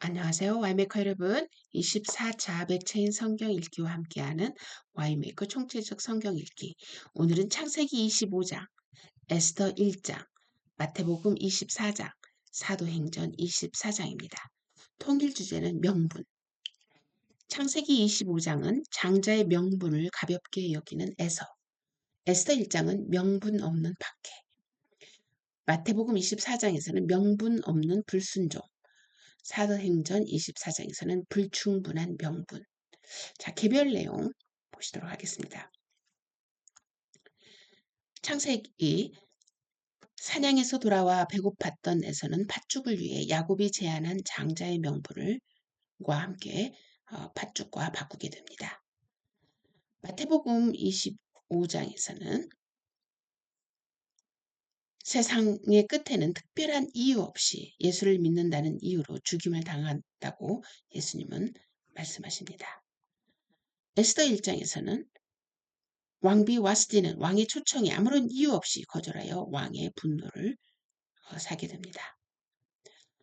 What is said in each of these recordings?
안녕하세요. 와이메이커 여러분. 24차 백체인 성경 읽기와 함께하는 와이메이커 총체적 성경 읽기. 오늘은 창세기 25장, 에스더 1장, 마태복음 24장, 사도행전 24장입니다. 통일 주제는 명분. 창세기 25장은 장자의 명분을 가볍게 여기는 에서, 에스더 1장은 명분 없는 박해, 마태복음 24장에서는 명분 없는 불순종, 사도행전 24장에서는 불충분한 명분. 자, 개별 내용 보시도록 하겠습니다. 창세기 사냥에서 돌아와 배고팠던 에서는 팥죽을 위해 야곱이 제안한 장자의 명분과 함께 팥죽과 바꾸게 됩니다. 마태복음 25장에서는 세상의 끝에는 특별한 이유 없이 예수를 믿는다는 이유로 죽임을 당한다고 예수님은 말씀하십니다. 에스더 1장에서는 왕비 와스디는 왕의 초청에 아무런 이유 없이 거절하여 왕의 분노를 사게 됩니다.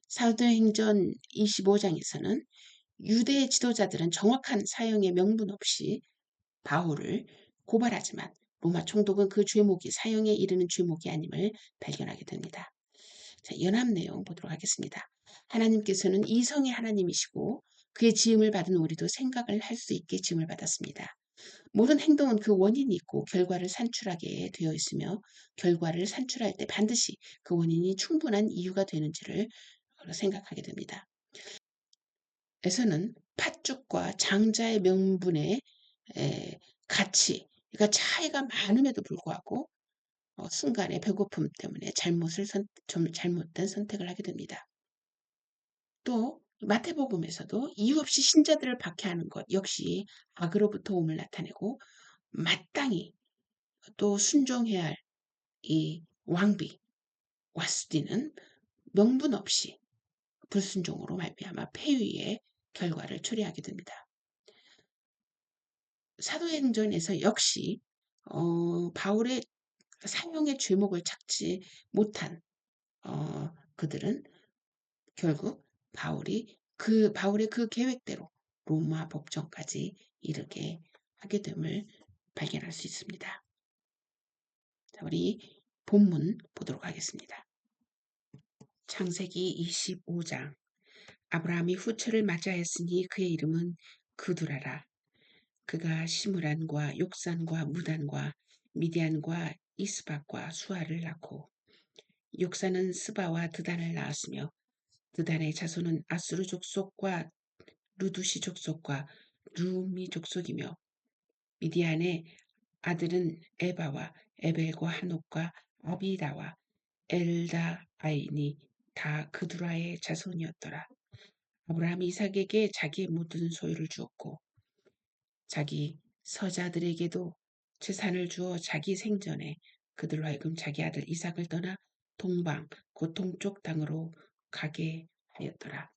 사도행전 25장에서는 유대 지도자들은 정확한 사형의 명분 없이 바울을 고발하지만 로마 총독은 그 죄목이 사형에 이르는 죄목이 아님을 발견하게 됩니다. 자, 연합 내용 보도록 하겠습니다. 하나님께서는 이성의 하나님이시고 그의 지음을 받은 우리도 생각을 할 수 있게 지음을 받았습니다. 모든 행동은 그 원인이 있고 결과를 산출하게 되어 있으며 결과를 산출할 때 반드시 그 원인이 충분한 이유가 되는지를 생각하게 됩니다. 에서는 팥죽과 장자의 명분의 가치, 그러니까 차이가 많음에도 불구하고 순간의 배고픔 때문에 잘못된 선택을 하게 됩니다. 또 마태복음에서도 이유 없이 신자들을 박해하는 것 역시 악으로부터 옴을 나타내고 마땅히 또 순종해야 할 이 왕비 와스디는 명분 없이 불순종으로 말미암아 폐위의 결과를 초래하게 됩니다. 사도행전에서 역시 바울의 사형의 죄목을 찾지 못한 그들은 결국 바울의 그 계획대로 로마 법정까지 이르게 하게 됨을 발견할 수 있습니다. 자, 우리 본문 보도록 하겠습니다. 창세기 25장. 아브라함이 후처를 맞이하였으니 그의 이름은 그두라라. 그가 시므란과 욕산과 무단과 미디안과 이스박과 수아를 낳고 욕산은 스바와 드단을 낳았으며 드단의 자손은 아수르 족속과 루두시 족속과 루미 족속이며 미디안의 아들은 에바와 에벨과 한옥과 아비다와 엘다아인이 다 그두라의 자손이었더라. 아브라함이 이삭에게 자기의 모든 소유를 주었고 자기 서자들에게도 재산을 주어 자기 생전에 그들로 하여금 자기 아들 이삭을 떠나 동방 곧 동쪽 땅으로 가게 하였더라.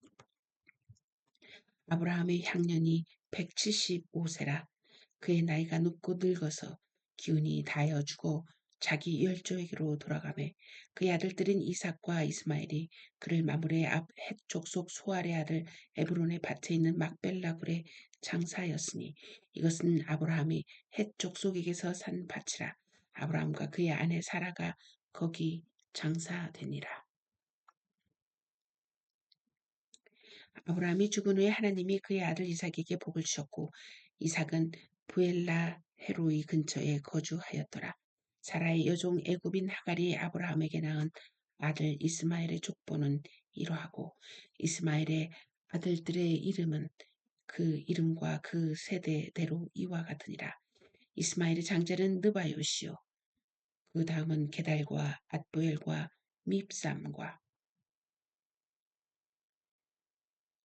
아브라함의 향년이 175세라. 그의 나이가 눕고 늙어서 기운이 다하여 죽어 자기 열조에게로 돌아가매 그의 아들들인 이삭과 이스마엘이 그를 마므레의 앞 헷 족속 소알의 아들 에브론의 밭에 있는 막벨라굴에 장사하였으니 이것은 아브라함이 헷 족속에게서 산 밭이라. 아브라함과 그의 아내 사라가 거기 장사되니라. 아브라함이 죽은 후에 하나님이 그의 아들 이삭에게 복을 주셨고 이삭은 부엘라 헤로이 근처에 거주하였더라. 사라의 여종 애굽인 하갈이 아브라함에게 낳은 아들 이스마엘의 족보는 이러하고 이스마엘의 아들들의 이름은 그 이름과 그 세대대로 이와 같으니라. 이스마엘의 장자는 느바요시요 그 다음은 게달과 앗부엘과 밉삼과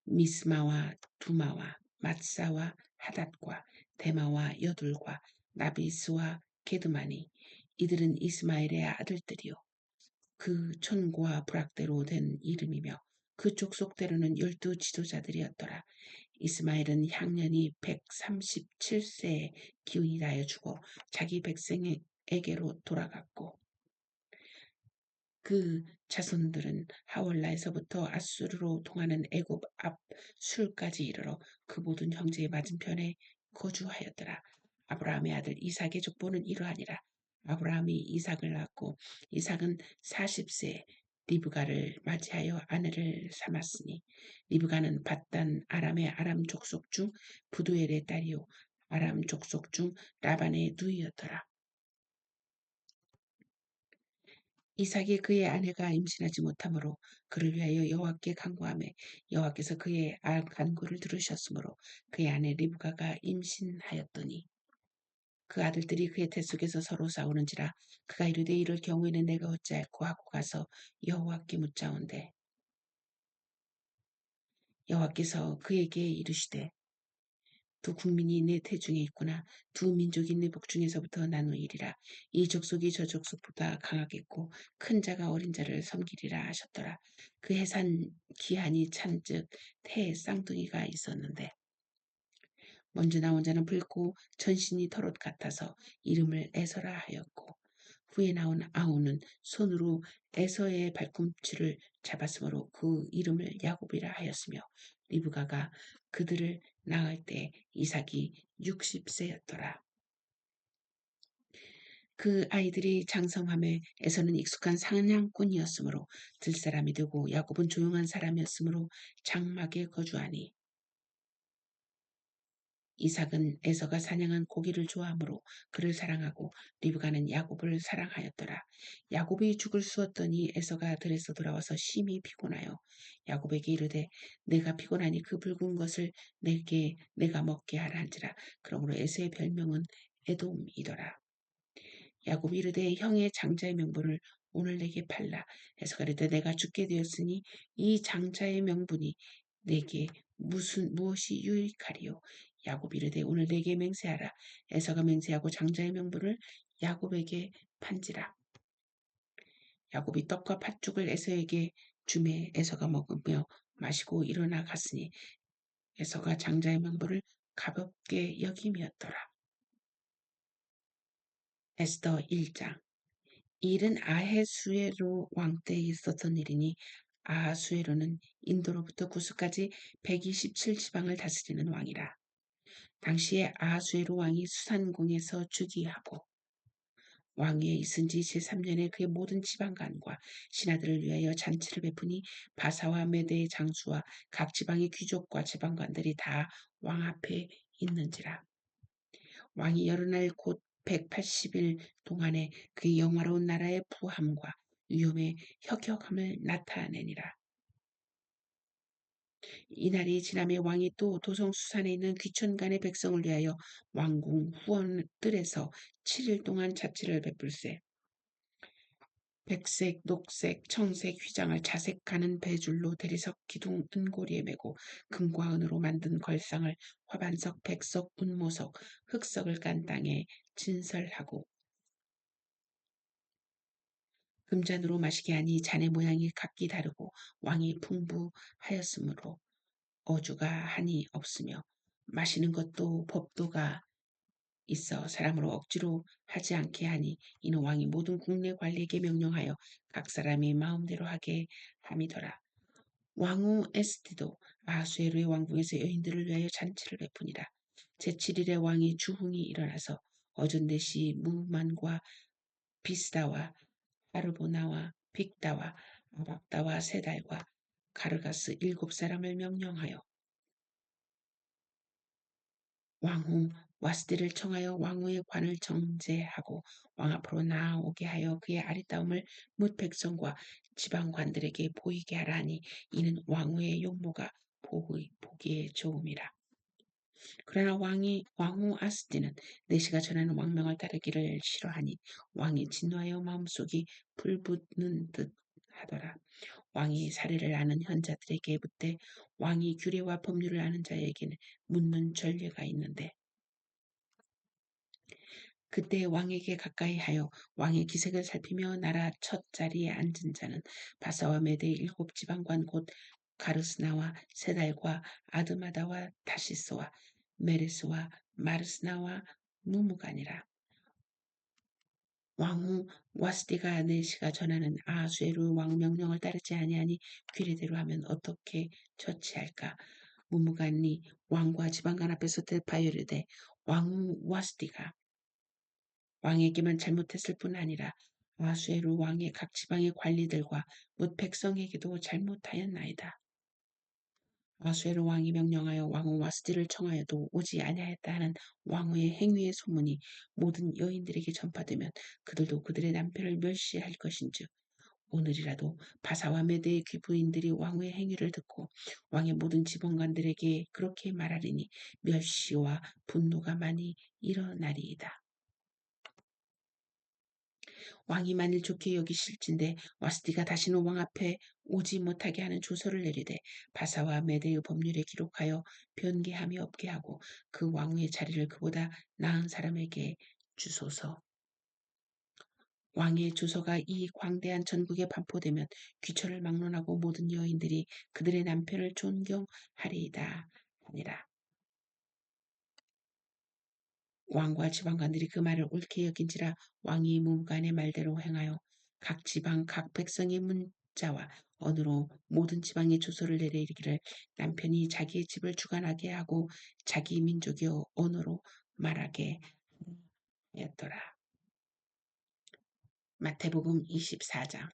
미스마와 두마와 mat사와 하닷과 데마와 여둘과 나비스와 게드마니 이들은 이스마엘의 아들들이요 그 촌과 부락대로 된 이름이며 그 족속대로는 12 지도자들이었더라. 이스마엘은 향년이 137세에 기운이 다하여 죽어 자기 백성에게로 돌아갔고 그 자손들은 하월라에서부터 아수르로 통하는 애굽 앞 술까지 이르러 그 모든 형제의 맞은편에 거주하였더라. 아브라함의 아들 이삭의 족보는 이러하니라. 아브라함이 이삭을 낳았고 이삭은 40세에 리브가를 맞이하여 아내를 삼았으니 리브가는 밧단 아람의 아람 족속 중 부두엘의 딸이요 아람 족속 중 라반의 누이였더라. 이삭이 그의 아내가 임신하지 못하므로 그를 위하여 여호와께 간구하매 여호와께서 그의 간구를 들으셨으므로 그의 아내 리브가가 임신하였더니 그 아들들이 그의 태 속에서 서로 싸우는지라 그가 이르되 이럴 경우에는 내가 어찌할꼬 하고 가서 여호와께 묻자온대 여호와께서 그에게 이르시되 두 국민이 내 태중에 있구나. 두 민족이 내 복중에서부터 나누이리라. 이 족속이 저 족속보다 강하겠고 큰 자가 어린 자를 섬기리라 하셨더라. 그 해산 기한이 찬즉 태에 쌍둥이가 있었는데 먼저 나온 자는 붉고 전신이 털옷 같아서 이름을 에서라 하였고 후에 나온 아우는 손으로 에서의 발꿈치를 잡았으므로 그 이름을 야곱이라 하였으며 리브가가 그들을 낳을 때 이삭이 60세였더라. 그 아이들이 장성함에 에서는 익숙한 사냥꾼이었으므로 들사람이 되고 야곱은 조용한 사람이었으므로 장막에 거주하니 이삭은 에서가 사냥한 고기를 좋아하므로 그를 사랑하고 리브가는 야곱을 사랑하였더라. 야곱이 죽을 쑤었더니 에서가 들에서 돌아와서 심히 피곤하여 야곱에게 이르되 내가 피곤하니 그 붉은 것을 내가 먹게 하라 한지라. 그러므로 에서의 별명은 에돔이더라. 야곱이 이르되 형의 장자의 명분을 오늘 내게 팔라. 에서가 이르되 내가 죽게 되었으니 이 장자의 명분이 내게 무엇이 유익하리요. 야곱이 이르되 오늘 내게 맹세하라. 에서가 맹세하고 장자의 명분을 야곱에게 판지라. 야곱이 떡과 팥죽을 에서에게 주매 에서가 먹으며 마시고 일어나 갔으니 에서가 장자의 명분을 가볍게 여김이었더라. 에스더 1장. 이 일은 아하수에로 왕 때에 있었던 일이니 아하수에로는 인도로부터 구스까지 127지방을 다스리는 왕이라. 당시에 아하수에로 왕이 수산궁에서 즉위하고 왕위에 있은 지 제3년에 그의 모든 지방관과 신하들을 위하여 잔치를 베푸니 바사와 메대의 장수와 각 지방의 귀족과 지방관들이 다 왕 앞에 있는지라. 왕이 여러 날 곧 180일 동안에 그의 영화로운 나라의 부함과 위엄의 혁혁함을 나타내니라. 이날이 지남에 왕이 또 도성수산에 있는 귀천간의 백성을 위하여 왕궁 후원들에서 7일 동안 자치를 베풀세 백색, 녹색, 청색 휘장을 자색하는 배줄로 대리석 기둥 은고리에 메고 금과 은으로 만든 걸상을 화반석, 백석, 운모석, 흑석을 깐 땅에 진설하고 금잔으로 마시게 하니 잔의 모양이 각기 다르고 왕이 풍부하였으므로 어주가 한이 없으며 마시는 것도 법도가 있어 사람으로 억지로 하지 않게 하니 이는 왕이 모든 국내 관리에게 명령하여 각 사람이 마음대로 하게 함이더라. 왕후 에스티도 아하수에로의 왕궁에서 여인들을 위하여 잔치를 베푸니라. 제7일에 왕이 주흥이 일어나서 어전대시 무만과 비스다와 아르보나와 빅다와 아박다와 세달과 가르가스 7사람을 명령하여 왕후 와스디를 청하여 왕후의 관을 정제하고 왕 앞으로 나아오게 하여 그의 아리따움을 뭇 백성과 지방관들에게 보이게 하라 하니 이는 왕후의 용모가 보기에 좋음이라. 그러나 왕후 아스디는 내시가 전하는 왕명을 따르기를 싫어하니 왕이 진노하여 마음속이 불붙는 듯 하더라. 왕이 사례를 아는 현자들에게 묻되 왕이 규례와 법률을 아는 자에게는 묻는 전례가 있는데 그때 왕에게 가까이 하여 왕의 기색을 살피며 나라 첫 자리에 앉은 자는 바사와 메대 7지방관 곧 가르스나와 세달과 아드마다와 다시스와 메레스와 마르스나와 무무간이라. 왕후 와스디가 내시가 전하는 아수에르 왕 명령을 따르지 아니하니 규례대로 하면 어떻게 처치할까? 무무간니 왕과 지방관 앞에서 대파하여 이르되 왕후 와스디가 왕에게만 잘못했을 뿐 아니라 아수에르 왕의 각 지방의 관리들과 뭇 백성에게도 잘못하였나이다. 아수에르 왕이 명령하여 왕후 와스디를 청하여도 오지 아니하였다 하는 왕후의 행위의 소문이 모든 여인들에게 전파되면 그들도 그들의 남편을 멸시할 것인즉 오늘이라도 바사와 메대의 귀부인들이 왕후의 행위를 듣고 왕의 모든 지번관들에게 그렇게 말하리니 멸시와 분노가 많이 일어나리이다. 왕이 만일 좋게 여기실진대 와스디가 다시는 왕 앞에 오지 못하게 하는 조서를 내리되 바사와 메대의 법률에 기록하여 변개함이 없게 하고 그 왕후의 자리를 그보다 나은 사람에게 주소서. 왕의 조서가 이 광대한 전국에 반포되면 귀처를 막론하고 모든 여인들이 그들의 남편을 존경하리이다 하니라. 왕과 지방관들이 그 말을 옳게 여긴지라 왕이 문간의 말대로 행하여 각 지방 각 백성의 문자와 언으로 모든 지방의 조서를 내려 이르기를 남편이 자기의 집을 주관하게 하고 자기 민족의 언어로 말하게 하였더라. 마태복음 24장.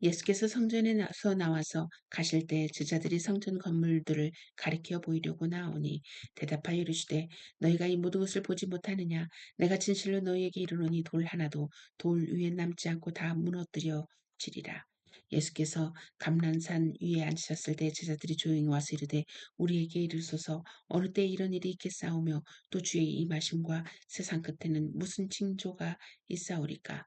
예수께서 성전에서 나와서 가실 때 제자들이 성전 건물들을 가리켜 보이려고 나오니 대답하여 이르시되 너희가 이 모든 것을 보지 못하느냐? 내가 진실로 너희에게 이르노니 돌 하나도 돌 위에 남지 않고 다 무너뜨려지리라. 예수께서 감난산 위에 앉으셨을 때 제자들이 조용히 와서 이르되 우리에게 이르소서 어느 때 이런 일이 있겠사오며 또 주의 임하심과 세상 끝에는 무슨 징조가 있사오리까?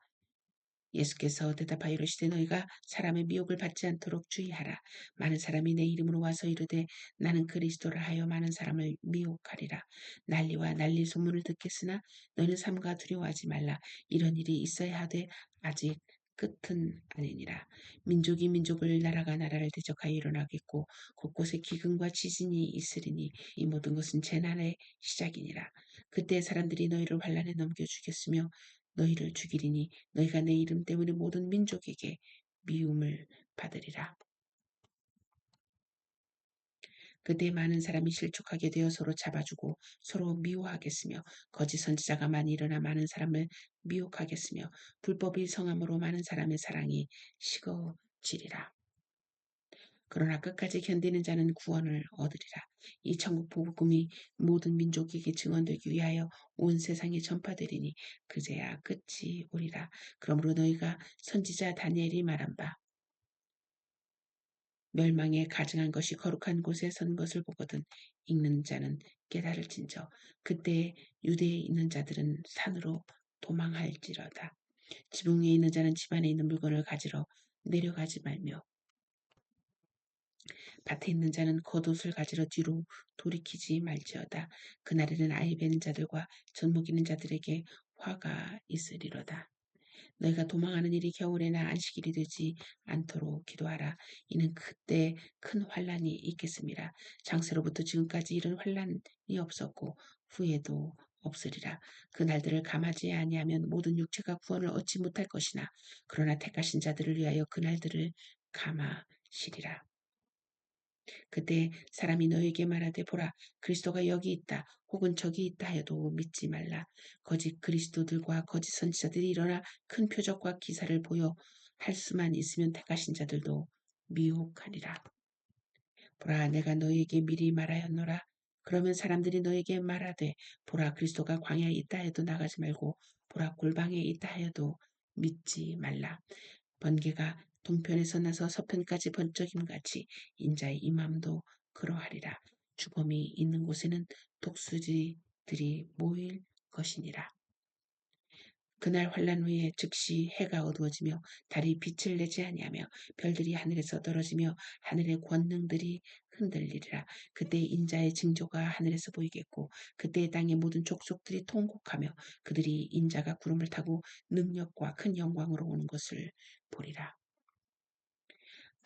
예수께서 대답하여 이르시되 너희가 사람의 미혹을 받지 않도록 주의하라. 많은 사람이 내 이름으로 와서 이르되 나는 그리스도라 하여 많은 사람을 미혹하리라. 난리와 난리 소문을 듣겠으나 너희는 삼가 두려워하지 말라. 이런 일이 있어야 하되 아직 끝은 아니니라. 민족이 민족을 나라가 나라를 대적하여 일어나겠고 곳곳에 기근과 지진이 있으리니 이 모든 것은 재난의 시작이니라. 그때 사람들이 너희를 환란에 넘겨 주겠으며 너희를 죽이리니 너희가 내 이름 때문에 모든 민족에게 미움을 받으리라. 그때 많은 사람이 실족하게 되어 서로 잡아주고 서로 미워하겠으며 거짓 선지자가 많이 일어나 많은 사람을 미혹하겠으며 불법이 성함으로 많은 사람의 사랑이 식어지리라. 그러나 끝까지 견디는 자는 구원을 얻으리라. 이 천국 복음이 모든 민족에게 증언되기 위하여 온 세상에 전파되리니 그제야 끝이 오리라. 그러므로 너희가 선지자 다니엘이 말한 바 멸망에 가증한 것이 거룩한 곳에 선 것을 보거든 읽는 자는 깨달을진저 그때 유대에 있는 자들은 산으로 도망할지로다. 지붕 위에 있는 자는 집 안에 있는 물건을 가지러 내려가지 말며 밭에 있는 자는 겉옷을 가지러 뒤로 돌이키지 말지어다. 그날에는 아이 베는 자들과 젖 먹이는 자들에게 화가 있으리로다. 너희가 도망하는 일이 겨울에나 안식일이 되지 않도록 기도하라. 이는 그때 큰 환란이 있겠습니다. 장세로부터 지금까지 이런 환란이 없었고 후에도 없으리라. 그 날들을 감하지 아니하면 모든 육체가 구원을 얻지 못할 것이나 그러나 택하신 자들을 위하여 그 날들을 감하시리라. 그때 사람이 너에게 말하되 보라 그리스도가 여기 있다 혹은 저기 있다 하여도 믿지 말라. 거짓 그리스도들과 거짓 선지자들이 일어나 큰 표적과 기사를 보여 할 수만 있으면 택하신 자들도 미혹하리라. 보라 내가 너에게 미리 말하였노라. 그러면 사람들이 너에게 말하되 보라 그리스도가 광야에 있다 해도 나가지 말고 보라 골방에 있다 하여도 믿지 말라. 번개가 동편에서 나서 서편까지 번쩍임같이 인자의 임함도 그러하리라. 주범이 있는 곳에는 독수지들이 모일 것이니라. 그날 환란 후에 즉시 해가 어두워지며 달이 빛을 내지 아니하며 별들이 하늘에서 떨어지며 하늘의 권능들이 흔들리리라. 그때 인자의 징조가 하늘에서 보이겠고 그때 땅의 모든 족속들이 통곡하며 그들이 인자가 구름을 타고 능력과 큰 영광으로 오는 것을 보리라.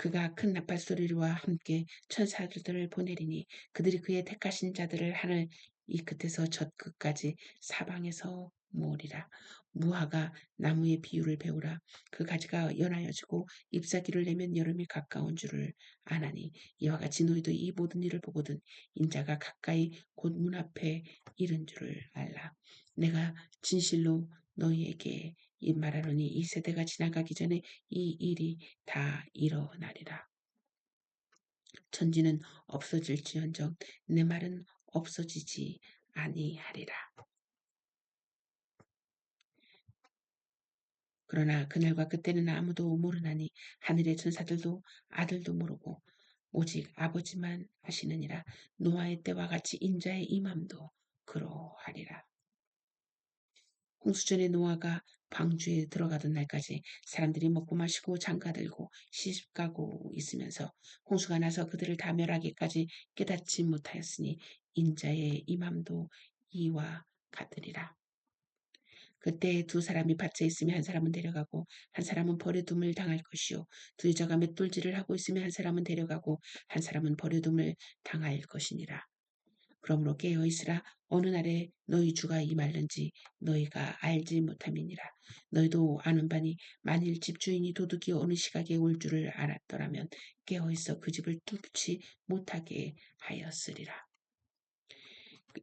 그가 큰 나팔 소리와 함께 천사들을 보내리니 그들이 그의 택하신 자들을 하늘 이 끝에서 저 끝까지 사방에서 모으리라. 무화과 나무의 비유를 배우라. 그 가지가 연하여지고 잎사귀를 내면 여름이 가까운 줄을 아나니 이와 같이 너희도 이 모든 일을 보거든 인자가 가까이 곧 문 앞에 이른 줄을 알라. 내가 진실로 너희에게 이 말하노니 이 세대가 지나가기 전에 이 일이 다 일어나리라. 천지는 없어질지언정 내 말은 없어지지 아니하리라. 그러나 그날과 그때는 아무도 모르나니 하늘의 천사들도 아들도 모르고 오직 아버지만 아시느니라. 노아의 때와 같이 인자의 임함도 그러하리라. 홍수전에 노아가 방주에 들어가던 날까지 사람들이 먹고 마시고 장가들고 시집가고 있으면서 홍수가 나서 그들을 다 멸하기까지 깨닫지 못하였으니 인자의 임함도 이와 같으리라. 그때 두 사람이 밭에 있으면 한 사람은 데려가고 한 사람은 버려둠을 당할 것이요 두 여자가 맷돌질을 하고 있으면 한 사람은 데려가고 한 사람은 버려둠을 당할 것이니라. 그러므로 깨어 있으라. 어느 날에 너희 주가 임할는지 너희가 알지 못함이니라. 너희도 아는 바니 만일 집주인이 도둑이 어느 시각에 올 줄을 알았더라면 깨어 있어 그 집을 뚫지 못하게 하였으리라.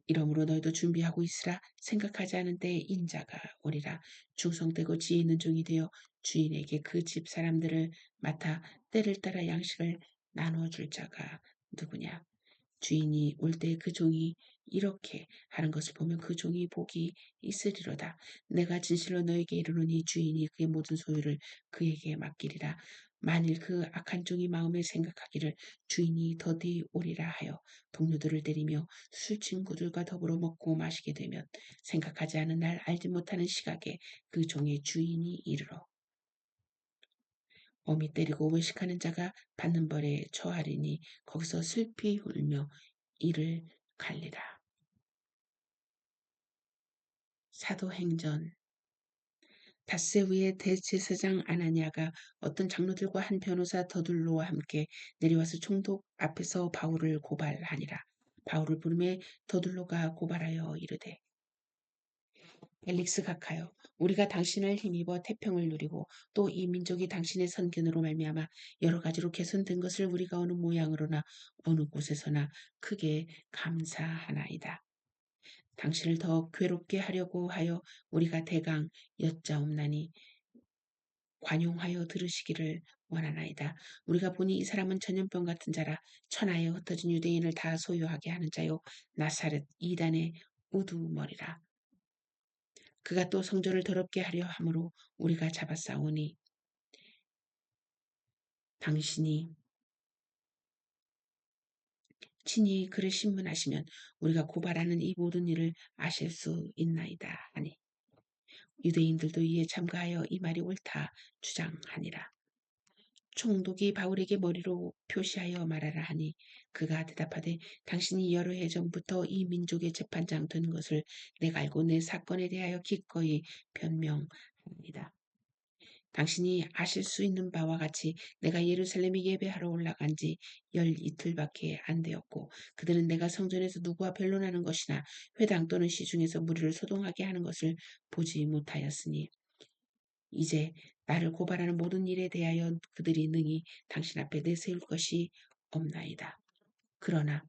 이러므로 너희도 준비하고 있으라. 생각하지 않은 때에 인자가 오리라. 충성되고 지혜 있는 종이 되어 주인에게 그 집 사람들을 맡아 때를 따라 양식을 나눠줄 자가 누구냐. 주인이 올 때 그 종이 이렇게 하는 것을 보면 그 종이 복이 있으리로다. 내가 진실로 너에게 이르노니 주인이 그의 모든 소유를 그에게 맡기리라. 만일 그 악한 종이 마음에 생각하기를 주인이 더디 오리라 하여 동료들을 때리며 술 친구들과 더불어 먹고 마시게 되면 생각하지 않은 날 알지 못하는 시각에 그 종의 주인이 이르러 어미 때리고 외식하는 자가 받는 벌에 처하리니 거기서 슬피 울며 이를 갈리라. 사도행전 닷새위의 대제사장 아나니아가 어떤 장로들과 한 변호사 더둘로와 함께 내려와서 총독 앞에서 바울을 고발하니라. 바울을 부르매 더둘로가 고발하여 이르되 펠릭스 각하여 우리가 당신을 힘입어 태평을 누리고 또 이 민족이 당신의 선견으로 말미암아 여러 가지로 개선된 것을 우리가 어느 모양으로나 어느 곳에서나 크게 감사하나이다. 당신을 더 괴롭게 하려고 하여 우리가 대강 여짜옵나니 관용하여 들으시기를 원하나이다. 우리가 보니 이 사람은 전염병 같은 자라 천하에 흩어진 유대인을 다 소유하게 하는 자요 나사렛 이단의 우두머리라. 그가 또 성전을 더럽게 하려 함으로 우리가 잡아싸우니 당신이 친히 그를 신문하시면 우리가 고발하는 이 모든 일을 아실 수 있나이다 하니 유대인들도 이에 참가하여 이 말이 옳다 주장하니라. 총독이 바울에게 머리로 표시하여 말하라 하니 그가 대답하되 당신이 여러 해 전부터 이 민족의 재판장 된 것을 내가 알고 내 사건에 대하여 기꺼이 변명합니다. 당신이 아실 수 있는 바와 같이 내가 예루살렘에 예배하러 올라간 지 열 이틀밖에 안 되었고 그들은 내가 성전에서 누구와 변론하는 것이나 회당 또는 시중에서 무리를 소동하게 하는 것을 보지 못하였으니 이제 나를 고발하는 모든 일에 대하여 그들이 능히 당신 앞에 내세울 것이 없나이다. 그러나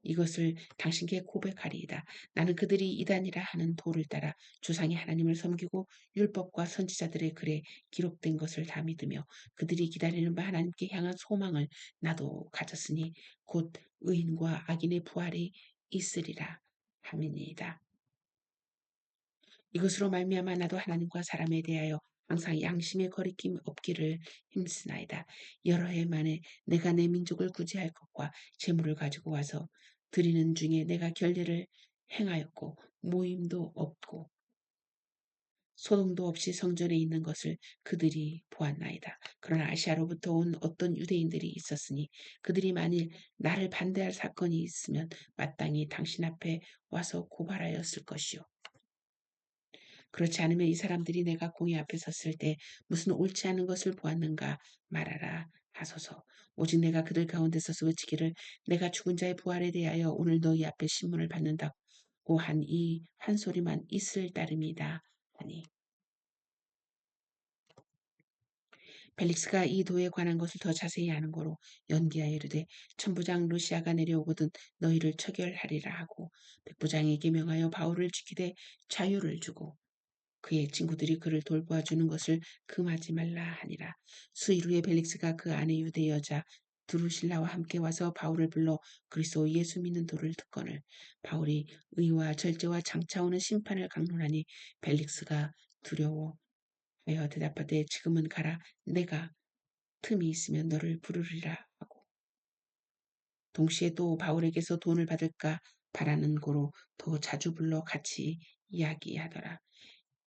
이것을 당신께 고백하리이다. 나는 그들이 이단이라 하는 도를 따라 조상이 하나님을 섬기고 율법과 선지자들의 글에 기록된 것을 다 믿으며 그들이 기다리는 바 하나님께 향한 소망을 나도 가졌으니 곧 의인과 악인의 부활이 있으리라 함이니이다. 이것으로 말미암아 나도 하나님과 사람에 대하여 항상 양심의 거리낌 없기를 힘쓰나이다. 여러 해 만에 내가 내 민족을 구제할 것과 재물을 가지고 와서 드리는 중에 내가 결례를 행하였고 모임도 없고 소동도 없이 성전에 있는 것을 그들이 보았나이다. 그러나 아시아로부터 온 어떤 유대인들이 있었으니 그들이 만일 나를 반대할 사건이 있으면 마땅히 당신 앞에 와서 고발하였을 것이요. 그렇지 않으면 이 사람들이 내가 공의 앞에 섰을 때 무슨 옳지 않은 것을 보았는가 말하라 하소서. 오직 내가 그들 가운데 서서 외치기를 내가 죽은 자의 부활에 대하여 오늘 너희 앞에 신문을 받는다 오한 이 한 소리만 있을 따름이다 하니 벨릭스가 이 도에 관한 것을 더 자세히 아는 거로 연기하여 이르되 천부장 루시아가 내려오거든 너희를 처결하리라 하고 백부장에게 명하여 바울을 지키되 자유를 주고 그의 친구들이 그를 돌보아 주는 것을 금하지 말라 하니라. 수일 후에 벨릭스가 그 아내 유대 여자 두루실라와 함께 와서 바울을 불러 그리스도 예수 믿는 도를 듣거늘 바울이 의와 절제와 장차 오는 심판을 강론하니 벨릭스가 두려워하여 대답하되 지금은 가라 내가 틈이 있으면 너를 부르리라 하고 동시에 또 바울에게서 돈을 받을까 바라는 고로 더 자주 불러 같이 이야기하더라.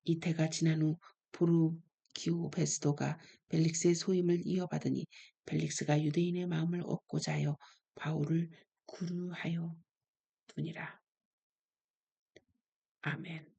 이태가 지난 후 보르기오 베스도가 벨릭스의 소임을 이어받으니 벨릭스가 유대인의 마음을 얻고자 하여 바울을 구류하여 두니라. 아멘.